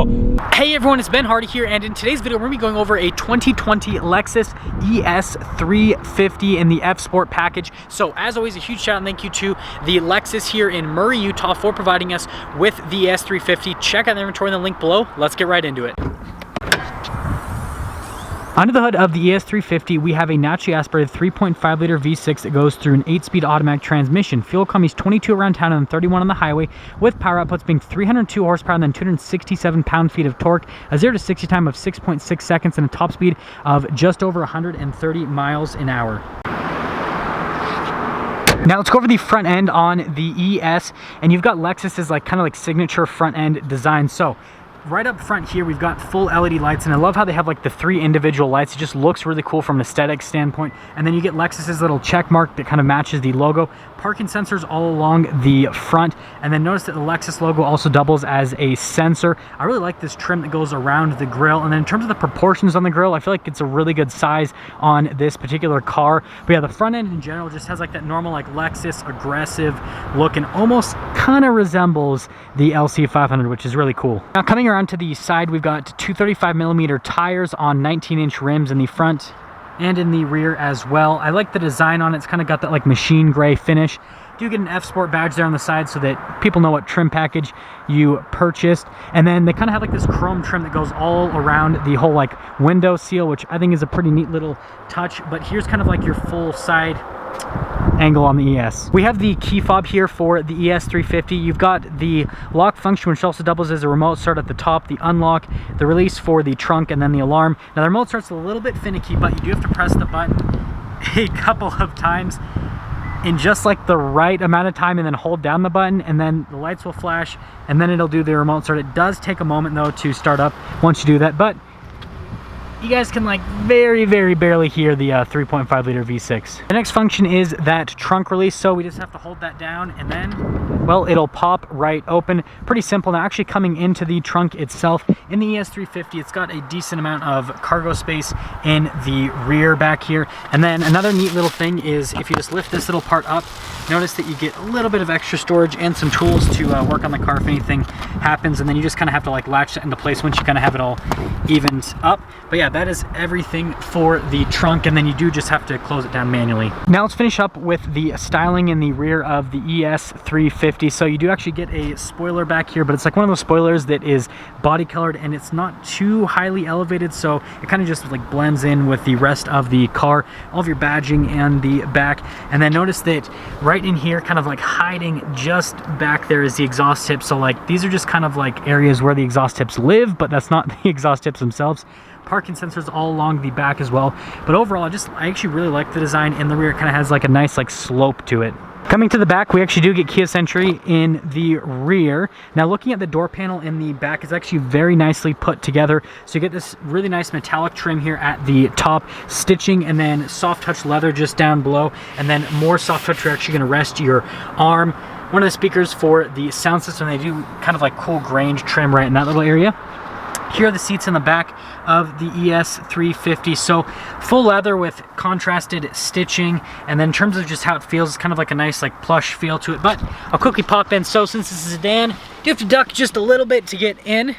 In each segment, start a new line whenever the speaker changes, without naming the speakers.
go.
Hey everyone, it's Ben Hardy here, and in today's video we're going to be going over a 2020 Lexus ES 350 in the F Sport package. So as always, a huge shout out and thank you to the Lexus here in Murray, Utah for providing us with the ES 350. Check out the inventory in the link below. Let's get right into it. Under the hood of the ES 350, we have a naturally aspirated 3.5 liter V6 that goes through an 8-speed automatic transmission. Fuel economy is 22 around town and 31 on the highway, with power outputs being 302 horsepower and then 267 pound-feet of torque, a 0 to 60 time of 6.6 seconds, and a top speed of just over 130 miles an hour. Now let's go over the front end on the ES, and you've got Lexus's kind of signature front end design. So right up front here, we've got full LED lights, and I love how they have the 3 individual lights. It just looks really cool from an aesthetic standpoint. And then you get Lexus's little check mark that kind of matches the logo. Parking sensors all along the front, and then notice that the Lexus logo also doubles as a sensor. I really like this trim that goes around the grille, and then in terms of the proportions on the grille, I feel like it's a really good size on this particular car. But yeah, the front end in general just has that normal Lexus aggressive look, and almost kind of resembles the LC500, which is really cool. Now coming around to the side, we've got 235mm tires on 19-inch rims in the front and in the rear as well. I like the design on it. It's kind of got that machine gray finish. Do get an F Sport badge there on the side so that people know what trim package you purchased. And then they kind of have this chrome trim that goes all around the whole window seal, which I think is a pretty neat little touch. But here's kind of your full side angle on the ES. We have the key fob here for the ES 350. You've got the lock function, which also doubles as a remote start at the top, the unlock, the release for the trunk, and then the alarm. Now the remote start's a little bit finicky, but you do have to press the button a couple of times in just the right amount of time, and then hold down the button, and then the lights will flash, and then it'll do the remote start. It does take a moment though to start up once you do that, but you guys can very barely hear the 3.5 liter V6. The next function is that trunk release, so we just have to hold that down, and then, well, it'll pop right open. Pretty simple. Now actually coming into the trunk itself, in the ES 350, it's got a decent amount of cargo space in the rear back here. And then another neat little thing is if you just lift this little part up, notice that you get a little bit of extra storage and some tools to work on the car if anything happens, and then you just kind of have to latch that into place once you kind of have it all evened up. But yeah, that is everything for the trunk, and then you do just have to close it down manually. Now let's finish up with the styling in the rear of the ES 350. So you do actually get a spoiler back here, but it's one of those spoilers that is body colored and it's not too highly elevated, so it kind of just blends in with the rest of the car. All of your badging and the back, and then notice that right in here, kind of hiding just back there, is the exhaust tip. So these are just kind of areas where the exhaust tips live, but that's not the exhaust tips themselves. Parking sensors all along the back as well. But overall, I actually really like the design in the rear. It kind of has a nice slope to it. Coming to the back, we actually do get keyless entry in the rear. Now looking at the door panel in the back, it's actually very nicely put together. So you get this really nice metallic trim here at the top, stitching, and then soft touch leather just down below, and then more soft touch. You're actually going to rest your arm. One of the speakers for the sound system, they do kind of cool grained trim right in that little area. Here are the seats in the back of the ES 350. So full leather with contrasted stitching, and then in terms of just how it feels, it's kind of a nice plush feel to it. But I'll quickly pop in. So since this is a sedan, you have to duck just a little bit to get in.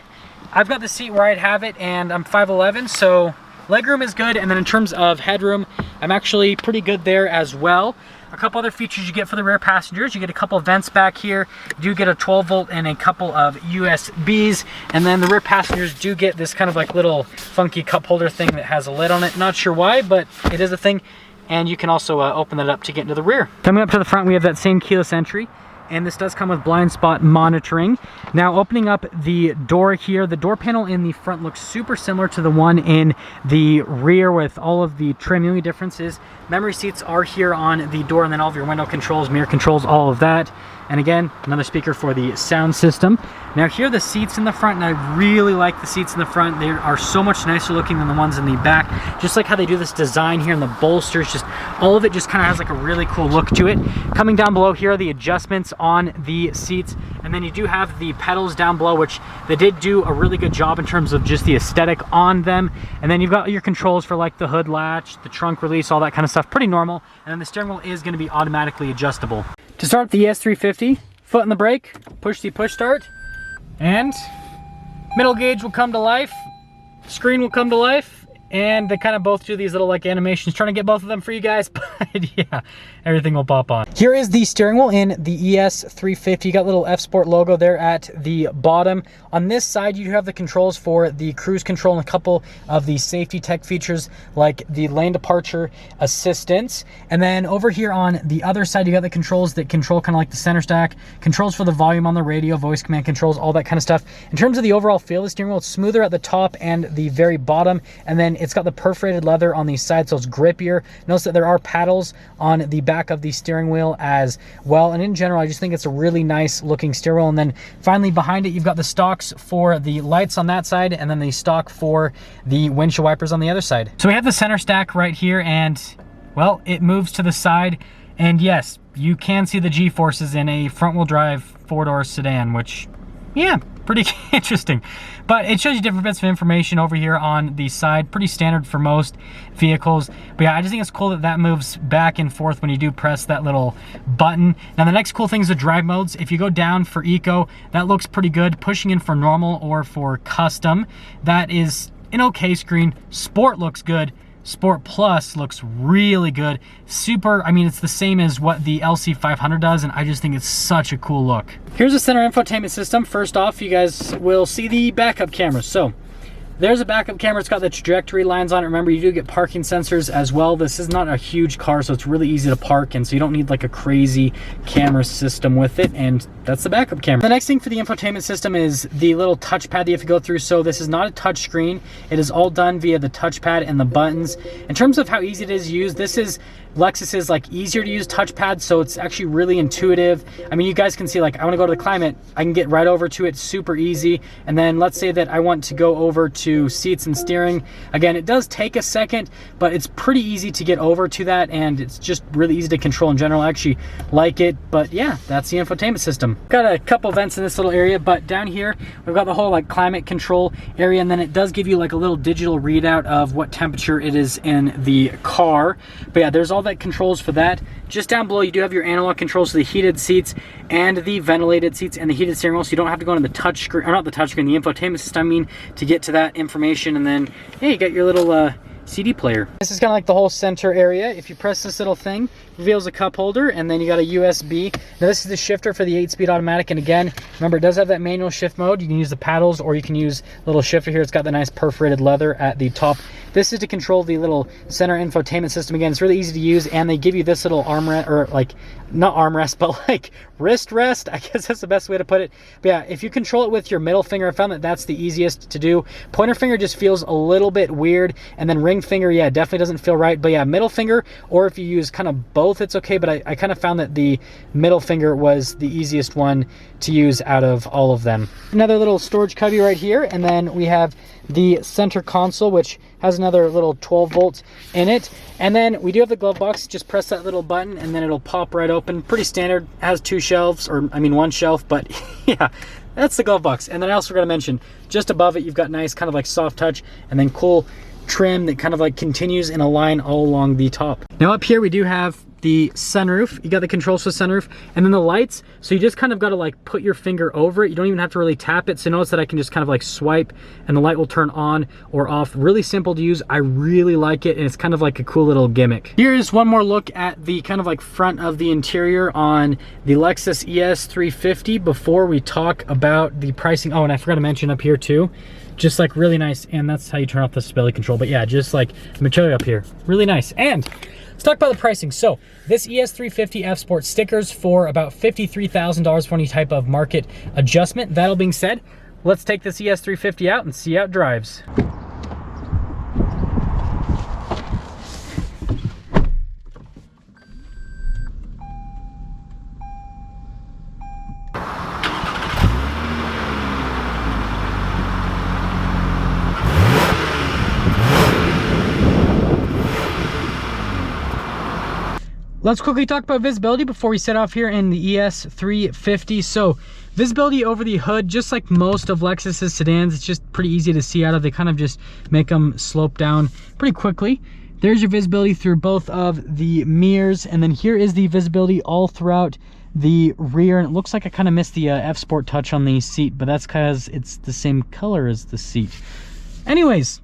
I've got the seat where I'd have it, and I'm 5'11", so legroom is good. And then in terms of headroom, I'm actually pretty good there as well. A couple other features you get for the rear passengers: you get a couple of vents back here, you do get a 12-volt and a couple of USBs, and then the rear passengers do get this kind of little funky cup holder thing that has a lid on it. Not sure why, but it is a thing, and you can also open that up to get into the rear. Coming up to the front, we have that same keyless entry, and this does come with blind spot monitoring. Now opening up the door here, the door panel in the front looks super similar to the one in the rear with all of the trim. The only difference is memory seats are here on the door, and then all of your window controls, mirror controls, all of that. And again, another speaker for the sound system. Now here are the seats in the front, and I really like the seats in the front. They are so much nicer looking than the ones in the back. Just like how they do this design here in the bolsters, just all of it just kind of has like a really cool look to it. Coming down below here are the adjustments on the seats, and then you do have the pedals down below, which they did do a really good job in terms of just the aesthetic on them. And then you've got your controls for like the hood latch, the trunk release, all that kind of stuff, pretty normal. And then the steering wheel is going to be automatically adjustable. To start the ES350, foot in the brake, push the push start, and Middle gauge will come to life, screen will come to life, and they kind of both do these little like animations, trying to get both of them for you guys, but yeah, everything will pop on. Here is the steering wheel in the ES 350. You got a little F Sport logo there at the bottom. On this side, you have the controls for the cruise control and a couple of the safety tech features like the lane departure assistance. And then over here on the other side, you got the controls that control kind of like the center stack, controls for the volume on the radio, voice command controls, all that kind of stuff. In terms of the overall feel of the steering wheel, it's smoother at the top and the very bottom, and then it's got the perforated leather on the side, so it's grippier. Notice that there are paddles on the back of the steering wheel as well, and in general, I just think it's a really nice looking steering wheel. And then finally behind it, you've got the stocks for the lights on that side, and then the stock for the windshield wipers on the other side. So we have the center stack right here, and well, it moves to the side, and yes, you can see the G-forces in a front-wheel drive four-door sedan, which, yeah, pretty interesting. But it shows you different bits of information over here on the side, pretty standard for most vehicles. But yeah, I just think it's cool that that moves back and forth when you do press that little button. Now the next cool thing is the drive modes. If you go down for eco, that looks pretty good. Pushing in for normal or for custom, that is an okay screen. Sport looks good. Sport Plus looks really good. Super, I mean, it's the same as what the LC500 does, and I just think it's such a cool look. Here's the center infotainment system. First off, you guys will see the backup camera. So there's a backup camera. It's got the trajectory lines on it. Remember, you do get parking sensors as well. This is not a huge car, so it's really easy to park in, so you don't need like a crazy camera system with it, and that's the backup camera. The next thing for the infotainment system is the little touchpad that you have to go through. So this is not a touch screen. It is all done via the touchpad and the buttons. In terms of how easy it is to use, this is Lexus's like easier to use touchpad, so it's actually really intuitive. I mean, you guys can see, like, I want to go to the climate, I can get right over to it super easy. And then let's say that I want to go over to seats and steering. Again, it does take a second, but it's pretty easy to get over to that, and it's just really easy to control in general. I actually like it. But yeah, that's the infotainment system. Got a couple vents in this little area, but down here we've got the whole like climate control area, and then it does give you like a little digital readout of what temperature it is in the car. But yeah, there's all that controls for that. Just down below, you do have your analog controls for the heated seats and the ventilated seats and the heated steering wheel, so you don't have to go into the touch screen, or not the touch screen, the infotainment system, I mean, to get to that information. And then, yeah, you got your little CD player. This is kind of like the whole center area. If you press this little thing, it reveals a cup holder, and then you got a USB. Now this is the shifter for the 8-speed automatic, and again, remember, it does have that manual shift mode. You can use the paddles, or you can use a little shifter here. It's got the nice perforated leather at the top. This is to control the little center infotainment system. Again, it's really easy to use, and they give you this little armrest, or like, not armrest, but like wrist rest, I guess that's the best way to put it. But yeah, if you control it with your middle finger, I found that that's the easiest to do. Pointer finger just feels a little bit weird, and then ring finger, yeah, definitely doesn't feel right. But yeah, middle finger, or if you use kind of both, it's okay. But I kind of found that the middle finger was the easiest one to use out of all of them. Another little storage cubby right here, and then we have the center console, which has another little 12 volts in it. And then we do have the glove box. Just press that little button and then it'll pop right open. Pretty standard. It has two shelves, or I mean one shelf, but yeah, that's the glove box. And then I also forgot to mention, just above it, you've got nice kind of like soft touch and then cool trim that kind of like continues in a line all along the top. Now up here we do have the sunroof. You got the controls for the sunroof, and then the lights. So you just kind of got to like put your finger over it. You don't even have to really tap it. So notice that I can just kind of like swipe and the light will turn on or off. Really simple to use. I really like it, and it's kind of like a cool little gimmick. Here's one more look at the kind of like front of the interior on the Lexus ES 350 before we talk about the pricing. Oh, and I forgot to mention up here too, just like really nice, and that's how you turn off the stability control. But yeah, just like the material up here, really nice. And let's talk about the pricing. So this ES 350 F Sport stickers for about $53,000 for any type of market adjustment. That all being said, let's take this ES 350 out and see how it drives. Let's quickly talk about visibility before we set off here in the ES 350. So visibility over the hood, just like most of Lexus's sedans, it's just pretty easy to see out of. They kind of just make them slope down pretty quickly. there's your visibility through both of the mirrors, and then here is the visibility all throughout the rear. And it looks like I kind of missed the F Sport touch on the seat, but that's because it's the same color as the seat. Anyways,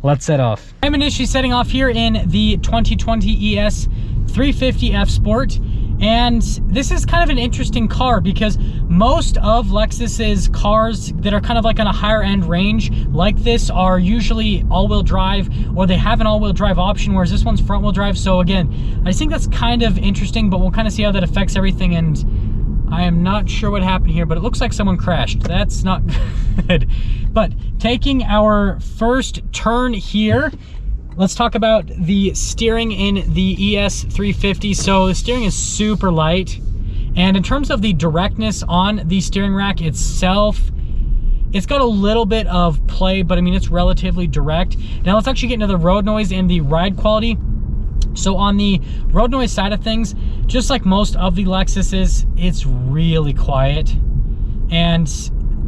let's set off. I'm initially setting off here in the 2020 ES 350 F Sport. And this is kind of an interesting car because most of Lexus's cars that are kind of like on a higher end range like this are usually all-wheel drive, or they have an all-wheel drive option, whereas this one's front-wheel drive. So again, I think that's kind of interesting, but we'll kind of see how that affects everything. And I am not sure what happened here, but it looks like someone crashed. That's not good. But taking our first turn here, let's talk about the steering in the ES 350. So the steering is super light. And in terms of the directness on the steering rack itself, it's got a little bit of play, but I mean, it's relatively direct. Now let's actually get into the road noise and the ride quality. So on the road noise side of things, just like most of the Lexuses, it's really quiet. And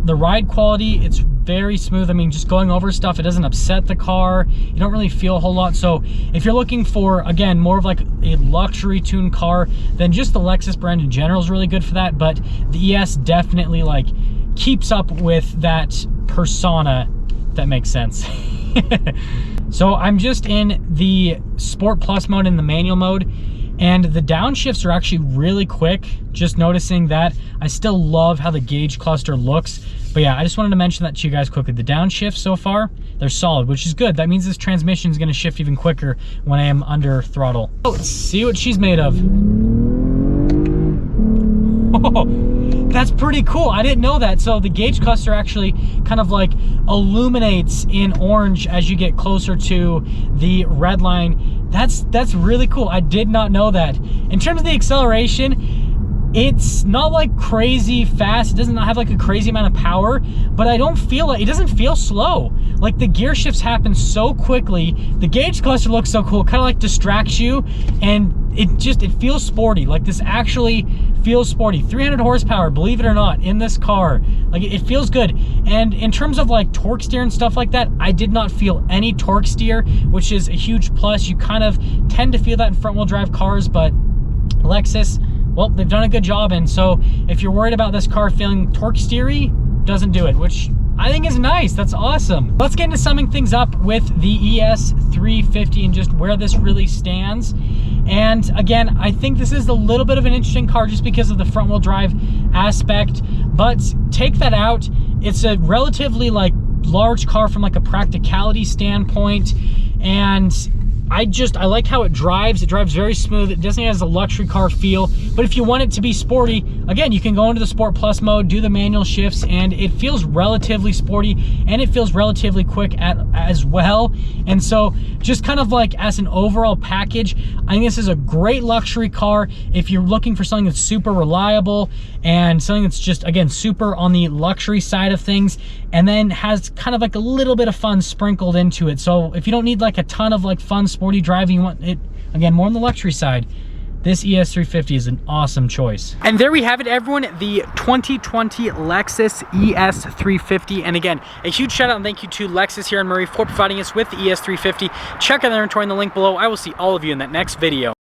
the ride quality, it's very smooth. I mean, just going over stuff, it doesn't upset the car. You don't really feel a whole lot. So if you're looking for, again, more of like a luxury tuned car, then just the Lexus brand in general is really good for that. But the ES definitely like keeps up with that persona, if that makes sense. So I'm just in the Sport Plus mode, in the manual mode, and the downshifts are actually really quick. Just noticing that. I still love how the gauge cluster looks. But yeah, I just wanted to mention that to you guys quickly. The downshifts so far, they're solid, which is good. That means this transmission is going to shift even quicker when I am under throttle. Let's see what she's made of. Oh, that's pretty cool. I didn't know that. So the gauge cluster actually kind of like illuminates in orange as you get closer to the red line. That's really cool. I did not know that. In terms of the acceleration, it's not like crazy fast. It does not have like a crazy amount of power, but I don't feel it. It doesn't feel slow. Like the gear shifts happen so quickly. The gauge cluster looks so cool. It kind of like distracts you, and it feels sporty. Like this actually feels sporty. 300 horsepower, believe it or not, in this car. Like it feels good. And in terms of like torque steer and stuff like that, I did not feel any torque steer, which is a huge plus. You kind of tend to feel that in front wheel drive cars, but Lexus, well, they've done a good job. And so if you're worried about this car feeling torque steery, doesn't do it, which I think is nice. That's awesome. Let's get into summing things up with the ES 350 and just where this really stands. And again, I think this is a little bit of an interesting car just because of the front wheel drive aspect, but take that out, it's a relatively like large car from like a practicality standpoint. And I like how it drives. It drives very smooth. It definitely has a luxury car feel. But if you want it to be sporty, again, you can go into the Sport Plus mode, do the manual shifts, and it feels relatively sporty, and it feels relatively quick as well. And so just kind of like as an overall package, I think this is a great luxury car if you're looking for something that's super reliable and something that's just, again, super on the luxury side of things, and then has kind of like a little bit of fun sprinkled into it. So if you don't need like a ton of like fun sporty driving, you want it, again, more on the luxury side, this ES 350 is an awesome choice. And there we have it, everyone, the 2020 Lexus ES 350. And again, a huge shout out and thank you to Lexus here in Murray for providing us with the ES 350. Check out their inventory in the link below. I will see all of you in that next video.